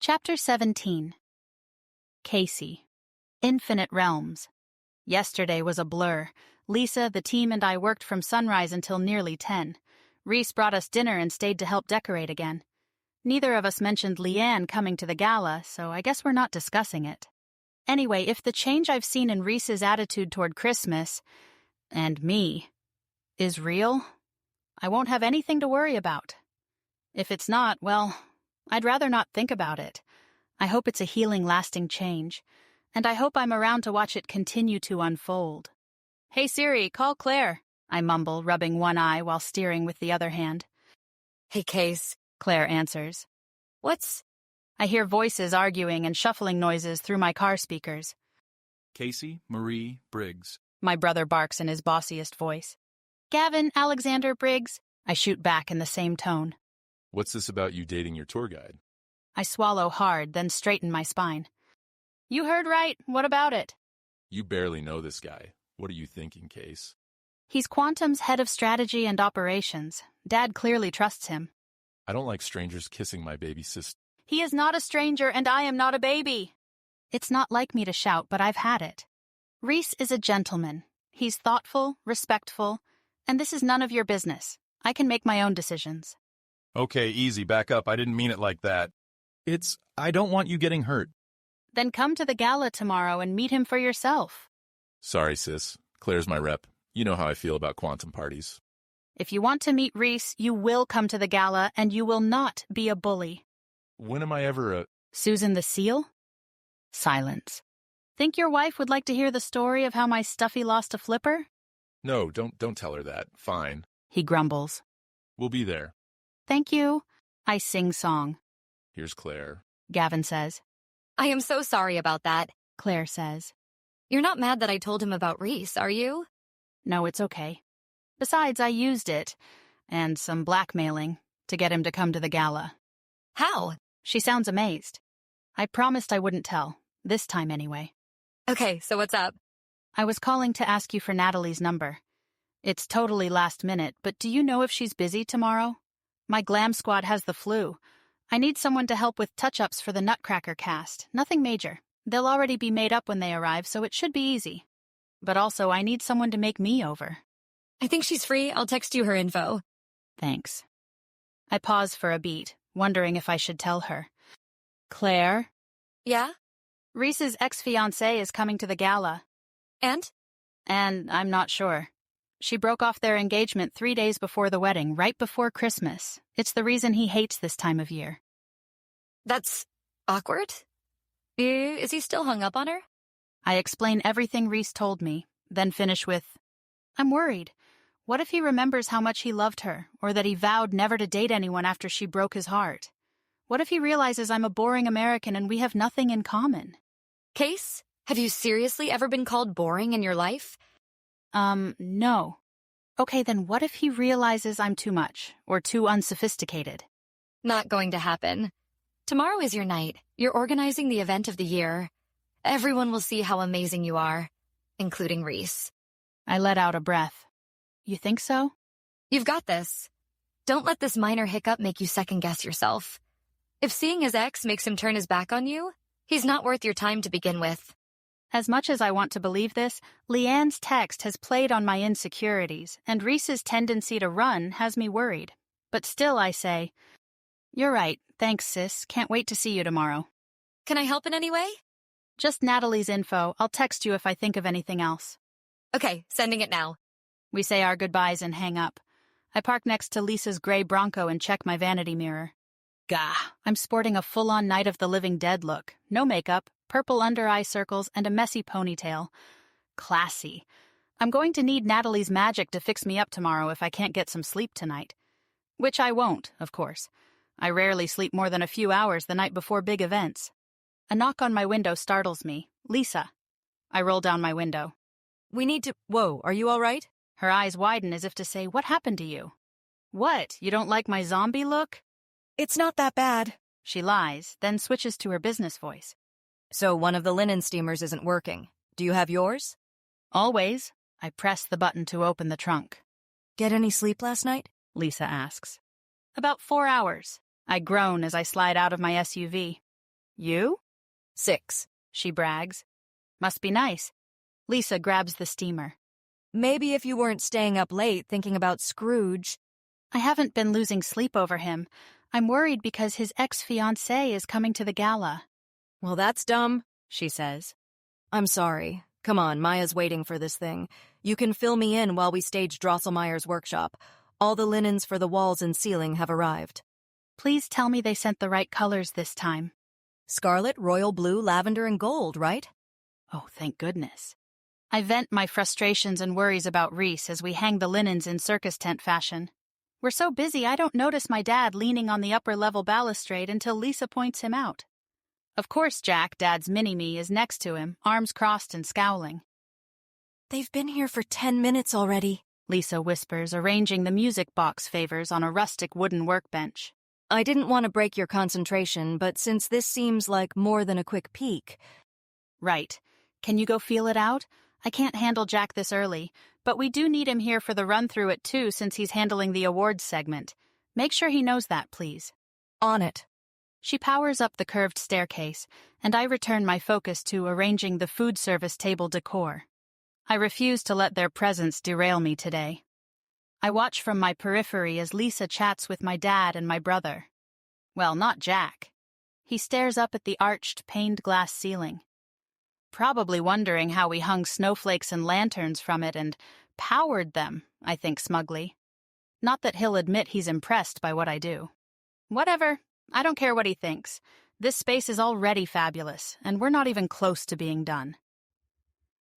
Chapter 17. Kacey. Infinite Realms. Yesterday was a blur. Lisa, the team, and I worked from sunrise until nearly 10. Rhys brought us dinner and stayed to help decorate again. Neither of us mentioned Leanne coming to the gala, so I guess we're not discussing it. Anyway, if the change I've seen in Rhys's attitude toward Christmas, and me, is real, I won't have anything to worry about. If it's not, well, I'd rather not think about it. I hope it's a healing, lasting change, and I hope I'm around to watch it continue to unfold. "Hey Siri, call Claire," I mumble, rubbing one eye while steering with the other hand. "Hey, Case," Claire answers. "What's—" I hear voices arguing and shuffling noises through my car speakers. Kacey Marie Briggs. My brother barks in his bossiest voice. "Gavin Alexander Briggs," I shoot back in the same tone. What's this about you dating your tour guide? I swallow hard, then straighten my spine. "You heard right. What about it?" You barely know this guy. What are you thinking, Case? He's Quantum's head of strategy and operations. Dad clearly trusts him. I don't like strangers kissing my baby sister. He is not a stranger, and I am not a baby. It's not like me to shout, but I've had it. Rhys is a gentleman. He's thoughtful, respectful, and this is none of your business. I can make my own decisions. Okay, easy, back up. I didn't mean it like that. I don't want you getting hurt. Then come to the gala tomorrow and meet him for yourself. Sorry, sis. Claire's my rep. You know how I feel about quantum parties. If you want to meet Rhys, you will come to the gala, and you will not be a bully. When am I ever Susan the Seal? Silence. Think your wife would like to hear the story of how my stuffy lost a flipper? No, don't tell her that. Fine. He grumbles. We'll be there. Thank you. I sing song. Here's Claire. Gavin says. I am so sorry about that. Claire says. You're not mad that I told him about Rhys, are you? No, it's okay. Besides, I used it, and some blackmailing, to get him to come to the gala. How? She sounds amazed. I promised I wouldn't tell, this time anyway. Okay, so what's up? I was calling to ask you for Natalie's number. It's totally last minute, but do you know if she's busy tomorrow? My glam squad has the flu. I need someone to help with touch-ups for the Nutcracker cast. Nothing major. They'll already be made up when they arrive, so it should be easy. But also, I need someone to make me over. I think she's free. I'll text you her info. Thanks. I pause for a beat, wondering if I should tell her. Claire? Yeah? Rhys's ex-fiancé is coming to the gala. And I'm not sure. She broke off their engagement 3 days before the wedding, right before Christmas. It's the reason he hates this time of year. That's awkward? Is he still hung up on her? I explain everything Rhys told me, then finish with, I'm worried. What if he remembers how much he loved her, or that he vowed never to date anyone after she broke his heart? What if he realizes I'm a boring American and we have nothing in common? Case, have you seriously ever been called boring in your life? No. Okay, then what if he realizes I'm too much, or too unsophisticated? Not going to happen. Tomorrow is your night. You're organizing the event of the year. Everyone will see how amazing you are, including Rhys. I let out a breath. You think so? You've got this. Don't let this minor hiccup make you second-guess yourself. If seeing his ex makes him turn his back on you, he's not worth your time to begin with. As much as I want to believe this, Leanne's text has played on my insecurities, and Rhys's tendency to run has me worried. But still I say, You're right. Thanks, sis. Can't wait to see you tomorrow. Can I help in any way? Just Natalie's info. I'll text you if I think of anything else. Okay, sending it now. We say our goodbyes and hang up. I park next to Lisa's gray Bronco and check my vanity mirror. Gah, I'm sporting a full-on Night of the Living Dead look. No makeup, purple under-eye circles, and a messy ponytail. Classy. I'm going to need Natalie's magic to fix me up tomorrow if I can't get some sleep tonight. Which I won't, of course. I rarely sleep more than a few hours the night before big events. A knock on my window startles me. Lisa. I roll down my window. We need to— Whoa, are you all right? Her eyes widen as if to say, What happened to you? What, you don't like my zombie look? It's not that bad. She lies, then switches to her business voice. So one of the linen steamers isn't working. Do you have yours? Always. I press the button to open the trunk. Get any sleep last night? Lisa asks. About 4 hours. I groan as I slide out of my SUV. You? 6. She brags. Must be nice. Lisa grabs the steamer. Maybe if you weren't staying up late thinking about Scrooge. I haven't been losing sleep over him. I'm worried because his ex-fiancée is coming to the gala. Well, that's dumb, She says. I'm sorry. Come on, Maya's waiting for this thing. You can fill me in while we stage Drosselmeyer's workshop. All the linens for the walls and ceiling have arrived. Please tell me they sent the right colors this time. Scarlet, royal blue, lavender, and gold, right? Oh, thank goodness. I vent my frustrations and worries about Rhys as we hang the linens in circus tent fashion. We're so busy I don't notice my dad leaning on the upper-level balustrade until Lisa points him out. Of course Jack, Dad's mini-me, is next to him, arms crossed and scowling. They've been here for 10 minutes already, Lisa whispers, arranging the music box favors on a rustic wooden workbench. I didn't want to break your concentration, but since this seems like more than a quick peek. Right. Can you go feel it out? I can't handle Jack this early, but we do need him here for the run-through at 2 since he's handling the awards segment. Make sure he knows that, please. On it. She powers up the curved staircase, and I return my focus to arranging the food service table decor. I refuse to let their presence derail me today. I watch from my periphery as Lisa chats with my dad and my brother. Well, not Jack. He stares up at the arched, paned glass ceiling. Probably wondering how we hung snowflakes and lanterns from it and powered them, I think smugly. Not that he'll admit he's impressed by what I do. Whatever. I don't care what he thinks. This space is already fabulous, and we're not even close to being done.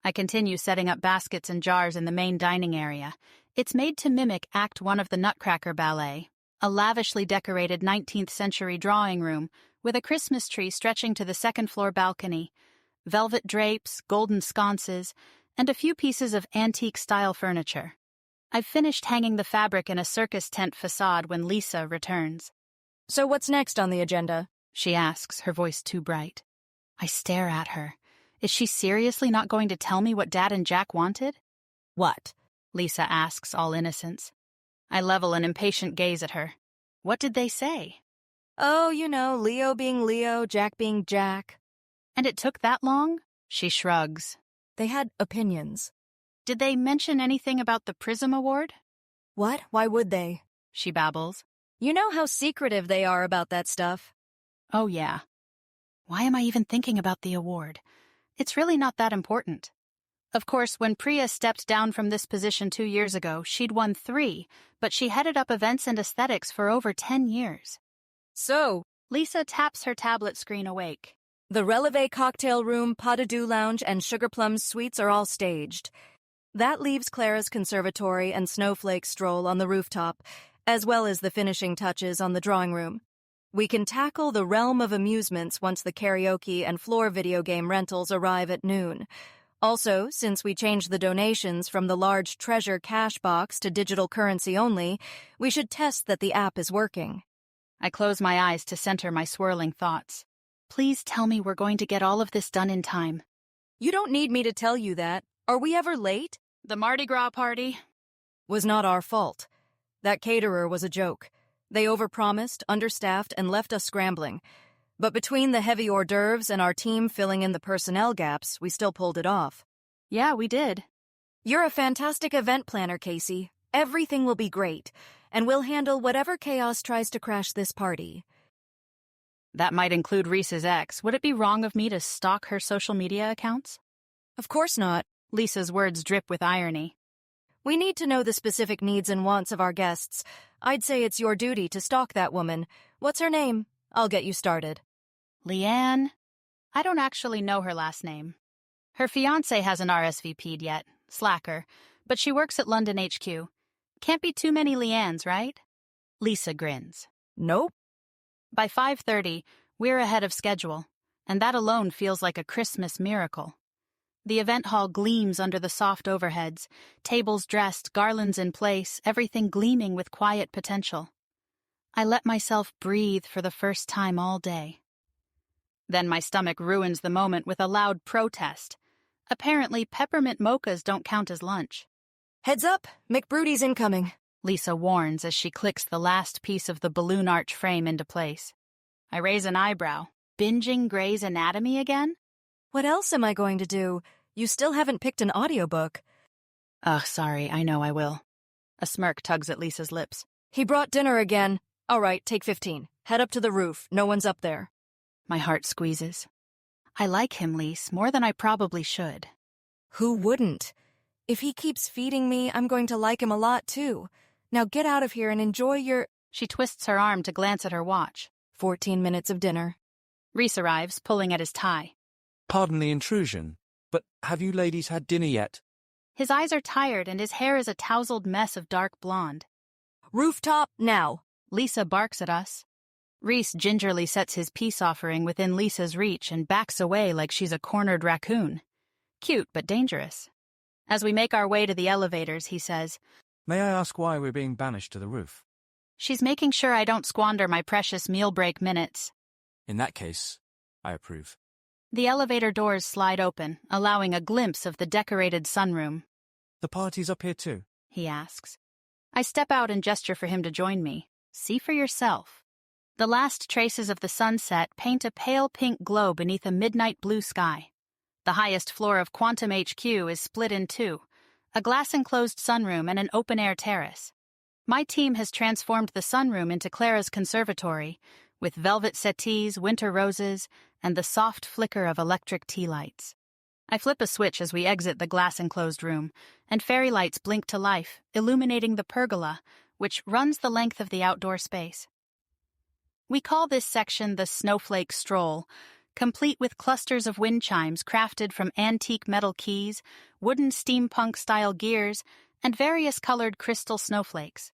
I continue setting up baskets and jars in the main dining area. It's made to mimic Act 1 of the Nutcracker Ballet, a lavishly decorated 19th century drawing room with a Christmas tree stretching to the second-floor balcony, velvet drapes, golden sconces, and a few pieces of antique-style furniture. I've finished hanging the fabric in a circus tent facade when Lisa returns. So what's next on the agenda? She asks, her voice too bright. I stare at her. Is she seriously not going to tell me what Dad and Jack wanted? What? Lisa asks, all innocence. I level an impatient gaze at her. What did they say? Oh, you know, Leo being Leo, Jack being Jack. And it took that long? She shrugs. They had opinions. Did they mention anything about the Prism Award? What? Why would they? She babbles. You know how secretive they are about that stuff. Oh, yeah. Why am I even thinking about the award? It's really not that important. Of course, when Priya stepped down from this position 2 years ago, she'd won 3, but she headed up events and aesthetics for over 10 years. So, Lisa taps her tablet screen awake. the Releve Cocktail Room, Pas de Deux Lounge, and Sugar Plums suites are all staged. That leaves Clara's conservatory and Snowflake stroll on the rooftop, as well as the finishing touches on the drawing room. We can tackle the realm of amusements once the karaoke and floor video game rentals arrive at noon. Also, since we changed the donations from the large treasure cash box to digital currency only, we should test that the app is working. I close my eyes to center my swirling thoughts. Please tell me we're going to get all of this done in time. You don't need me to tell you that. Are we ever late? The Mardi Gras party? Was not our fault. That caterer was a joke. They overpromised, understaffed, and left us scrambling. But between the heavy hors d'oeuvres and our team filling in the personnel gaps, we still pulled it off. Yeah, we did. You're a fantastic event planner, Kacey. Everything will be great, and we'll handle whatever chaos tries to crash this party. That might include Rhys's ex. Would it be wrong of me to stalk her social media accounts? Of course not. Lisa's words drip with irony. We need to know the specific needs and wants of our guests. I'd say it's your duty to stalk that woman. What's her name? I'll get you started. Leanne? I don't actually know her last name. Her fiancé hasn't RSVP'd yet, slacker, but she works at London HQ. Can't be too many Leannes, right? Lisa grins. Nope. By 5:30, we're ahead of schedule, and that alone feels like a Christmas miracle. The event hall gleams under the soft overheads, tables dressed, garlands in place, everything gleaming with quiet potential. I let myself breathe for the first time all day. Then my stomach ruins the moment with a loud protest. Apparently, peppermint mochas don't count as lunch. Heads up, McBroody's incoming. Lisa warns as she clicks the last piece of the balloon arch frame into place. I raise an eyebrow. Binging Grey's Anatomy again? What else am I going to do? You still haven't picked an audiobook. Ugh, sorry, I know I will. A smirk tugs at Lisa's lips. He brought dinner again. All right, take 15. Head up to the roof. No one's up there. My heart squeezes. I like him, Lise, more than I probably should. Who wouldn't? If he keeps feeding me, I'm going to like him a lot too. Now get out of here and enjoy your... She twists her arm to glance at her watch. 14 minutes of dinner. Rhys arrives, pulling at his tie. Pardon the intrusion, but have you ladies had dinner yet? His eyes are tired and his hair is a tousled mess of dark blonde. Rooftop, now. Lisa barks at us. Rhys gingerly sets his peace offering within Lisa's reach and backs away like she's a cornered raccoon. Cute, but dangerous. As we make our way to the elevators, he says, May I ask why we're being banished to the roof? She's making sure I don't squander my precious meal break minutes. In that case, I approve. The elevator doors slide open, allowing a glimpse of the decorated sunroom. The party's up here too? He asks. I step out and gesture for him to join me. See for yourself. The last traces of the sunset paint a pale pink glow beneath a midnight blue sky. The highest floor of Quantum HQ is split in two, a glass-enclosed sunroom and an open-air terrace. My team has transformed the sunroom into Clara's conservatory, with velvet settees, winter roses, and the soft flicker of electric tea lights. I flip a switch as we exit the glass-enclosed room, and fairy lights blink to life, illuminating the pergola, which runs the length of the outdoor space. We call this section the Snowflake Stroll, complete with clusters of wind chimes crafted from antique metal keys, wooden steampunk-style gears, and various colored crystal snowflakes.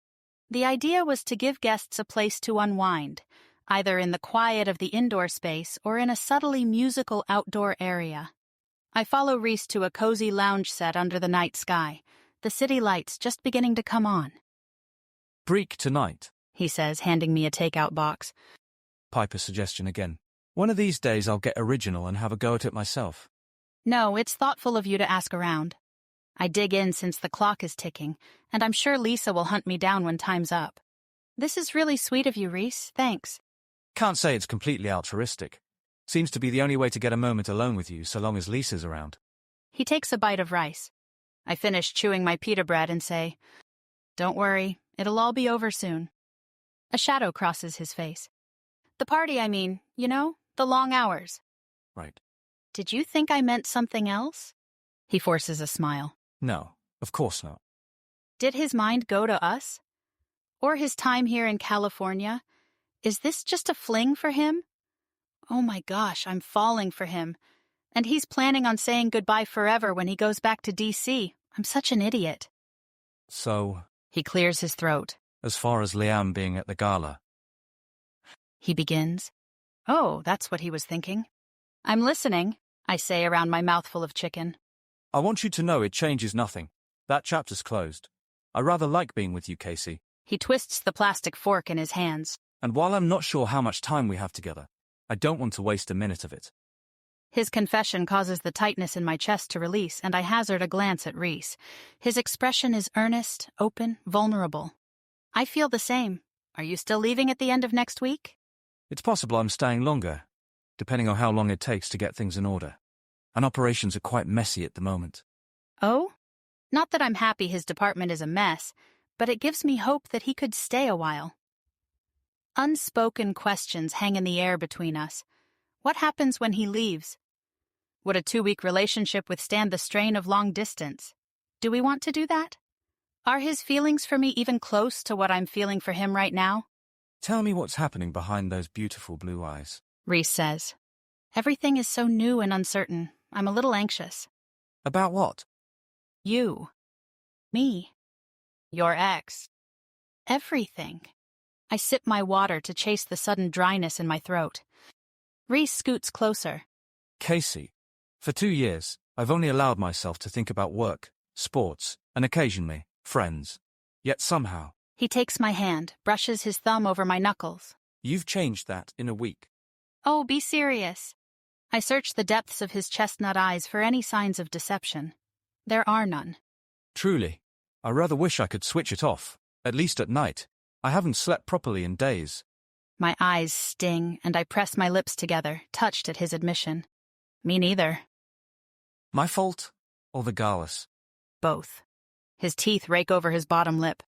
The idea was to give guests a place to unwind, either in the quiet of the indoor space or in a subtly musical outdoor area. I follow Rhys to a cozy lounge set under the night sky, the city lights just beginning to come on. Break tonight, He says, handing me a takeout box. Piper's suggestion again. One of these days I'll get original and have a go at it myself. No, it's thoughtful of you to ask around. I dig in since the clock is ticking, and I'm sure Lisa will hunt me down when time's up. This is really sweet of you, Rhys. Thanks. Can't say it's completely altruistic. Seems to be the only way to get a moment alone with you so long as Lisa's around. He takes a bite of rice. I finish chewing my pita bread and say, Don't worry, it'll all be over soon. A shadow crosses his face. The party, I mean, you know, the long hours. Right. Did you think I meant something else? He forces a smile. No, of course not. Did his mind go to us? Or his time here in California? Is this just a fling for him? Oh my gosh, I'm falling for him. And he's planning on saying goodbye forever when he goes back to D.C. I'm such an idiot. So, He clears his throat. as far as Liam being at the gala, He begins. Oh, that's what he was thinking. I'm listening, I say around my mouthful of chicken. I want you to know it changes nothing. That chapter's closed. I rather like being with you, Kacey. He twists the plastic fork in his hands. And while I'm not sure how much time we have together, I don't want to waste a minute of it. His confession causes the tightness in my chest to release, and I hazard a glance at Rhys. His expression is earnest, open, vulnerable. I feel the same. Are you still leaving at the end of next week? It's possible I'm staying longer, depending on how long it takes to get things in order. And operations are quite messy at the moment. Oh? Not that I'm happy his department is a mess, but it gives me hope that he could stay a while. Unspoken questions hang in the air between us. What happens when he leaves? Would a 2-week relationship withstand the strain of long distance? Do we want to do that? Are his feelings for me even close to what I'm feeling for him right now? Tell me what's happening behind those beautiful blue eyes. Rhys says. Everything is so new and uncertain. I'm a little anxious. About what? You. Me. Your ex. Everything. I sip my water to chase the sudden dryness in my throat. Rhys scoots closer. Kacey, for 2 years, I've only allowed myself to think about work, sports, and occasionally, friends. Yet somehow, He takes my hand, brushes his thumb over my knuckles. you've changed that in a week. Oh, be serious. I search the depths of his chestnut eyes for any signs of deception. There are none. Truly, I rather wish I could switch it off, at least at night. I haven't slept properly in days. My eyes sting, and I press my lips together, touched at his admission. Me neither. My fault? Or the gala's? Both. His teeth rake over his bottom lip.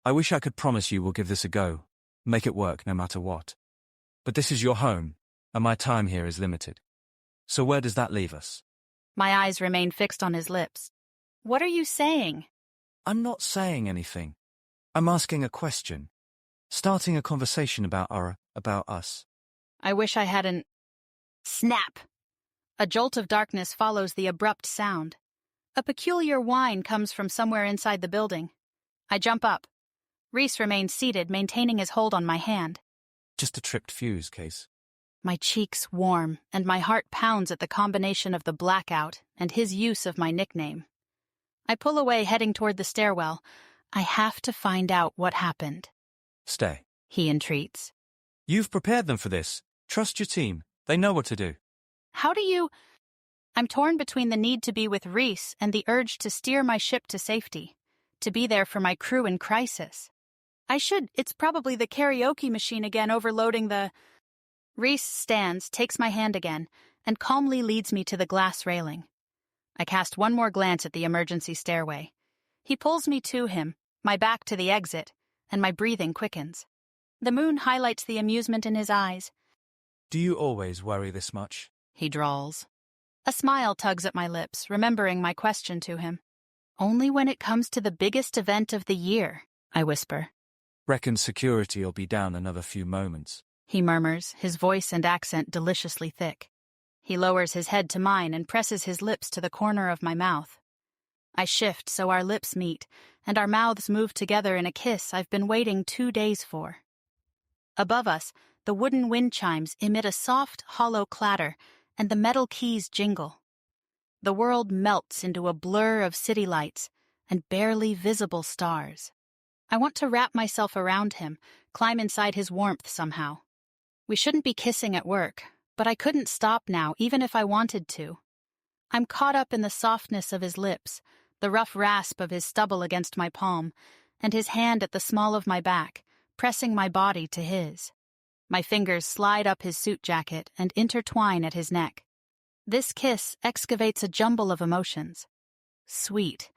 I wish I could promise you we'll give this a go. Make it work no matter what. But this is your home, and my time here is limited. So where does that leave us? My eyes remain fixed on his lips. What are you saying? I'm not saying anything. I'm asking a question. Starting a conversation about us. I wish I hadn't. Snap! A jolt of darkness follows the abrupt sound. A peculiar whine comes from somewhere inside the building. I jump up. Rhys remains seated, maintaining his hold on my hand. Just a tripped fuse, Case. My cheeks warm, and my heart pounds at the combination of the blackout and his use of my nickname. I pull away, heading toward the stairwell. I have to find out what happened. Stay. He entreats. You've prepared them for this. Trust your team. They know what to do. How do you... I'm torn between the need to be with Rhys and the urge to steer my ship to safety, to be there for my crew in crisis. It's probably the karaoke machine again overloading the... Rhys stands, takes my hand again, and calmly leads me to the glass railing. I cast one more glance at the emergency stairway. He pulls me to him, my back to the exit, and my breathing quickens. The moon highlights the amusement in his eyes. Do you always worry this much? He drawls. A smile tugs at my lips, remembering my question to him. Only when it comes to the biggest event of the year, I whisper. Reckon security'll be down another few moments. He murmurs, his voice and accent deliciously thick. He lowers his head to mine and presses his lips to the corner of my mouth. I shift so our lips meet, and our mouths move together in a kiss I've been waiting 2 days for. Above us, the wooden wind chimes emit a soft, hollow clatter, and the metal keys jingle. The world melts into a blur of city lights and barely visible stars. I want to wrap myself around him, climb inside his warmth somehow. We shouldn't be kissing at work, but I couldn't stop now, even if I wanted to. I'm caught up in the softness of his lips, the rough rasp of his stubble against my palm, and his hand at the small of my back, pressing my body to his. My fingers slide up his suit jacket and intertwine at his neck. This kiss excavates a jumble of emotions. Sweet,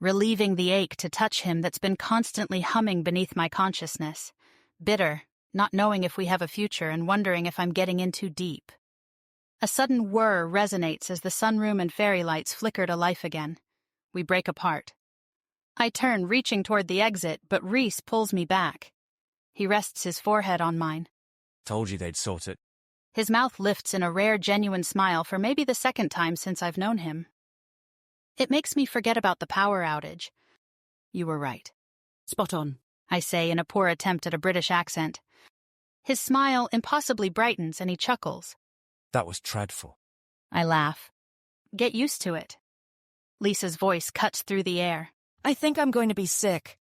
relieving the ache to touch him that's been constantly humming beneath my consciousness. Bitter, not knowing if we have a future and wondering if I'm getting in too deep. A sudden whir resonates as the sunroom and fairy lights flicker to life again. We break apart. I turn, reaching toward the exit, but Rhys pulls me back. He rests his forehead on mine. Told you they'd sort it. His mouth lifts in a rare, genuine smile for maybe the second time since I've known him. It makes me forget about the power outage. You were right. Spot on, I say in a poor attempt at a British accent. His smile impossibly brightens and he chuckles. That was dreadful. I laugh. Get used to it. Lisa's voice cuts through the air. I think I'm going to be sick.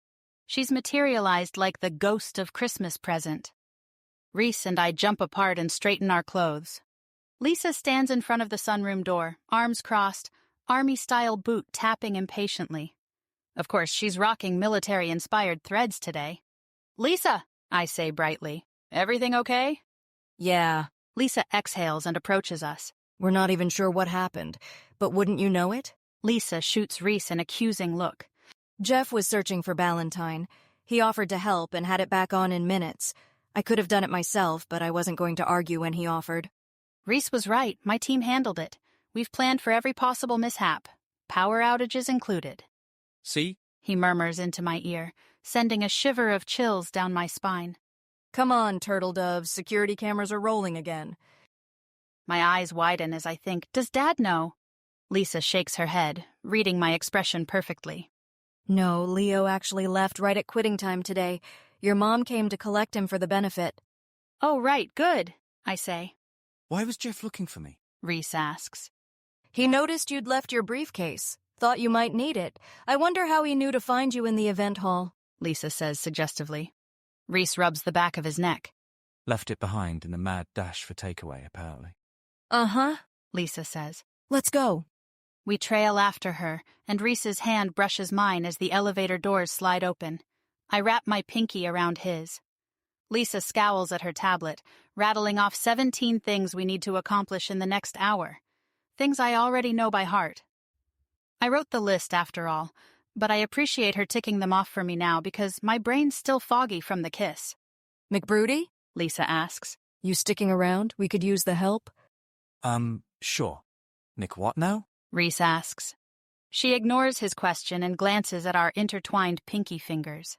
She's materialized like the ghost of Christmas present. Rhys and I jump apart and straighten our clothes. Lisa stands in front of the sunroom door, arms crossed, army-style boot tapping impatiently. Of course, she's rocking military-inspired threads today. Lisa, I say brightly. Everything okay? Yeah. Lisa exhales and approaches us. We're not even sure what happened, but wouldn't you know it? Lisa shoots Rhys an accusing look. Jeff was searching for Ballantyne. He offered to help and had it back on in minutes. I could have done it myself, but I wasn't going to argue when he offered. Rhys was right. My team handled it. We've planned for every possible mishap, power outages included. See? He murmurs into my ear, sending a shiver of chills down my spine. Come on, turtle doves. Security cameras are rolling again. My eyes widen as I think, does Dad know? Lisa shakes her head, reading my expression perfectly. No, Leo actually left right at quitting time today. Your mom came to collect him for the benefit. Oh, right, good, I say. Why was Jeff looking for me? Rhys asks. He noticed you'd left your briefcase. Thought you might need it. I wonder how he knew to find you in the event hall, Lisa says suggestively. Rhys rubs the back of his neck. Left it behind in the mad dash for takeaway, apparently. Uh-huh, Lisa says. Let's go. We trail after her, and Rhys's hand brushes mine as the elevator doors slide open. I wrap my pinky around his. Lisa scowls at her tablet, rattling off 17 things we need to accomplish in the next hour. Things I already know by heart. I wrote the list after all, but I appreciate her ticking them off for me now because my brain's still foggy from the kiss. McBroody? Lisa asks. You sticking around? We could use the help. Sure. Nick, what now? Rhys asks. She ignores his question and glances at our intertwined pinky fingers.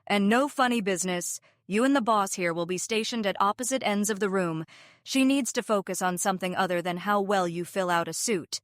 And no funny business. You and the boss here will be stationed at opposite ends of the room. She needs to focus on something other than how well you fill out a suit.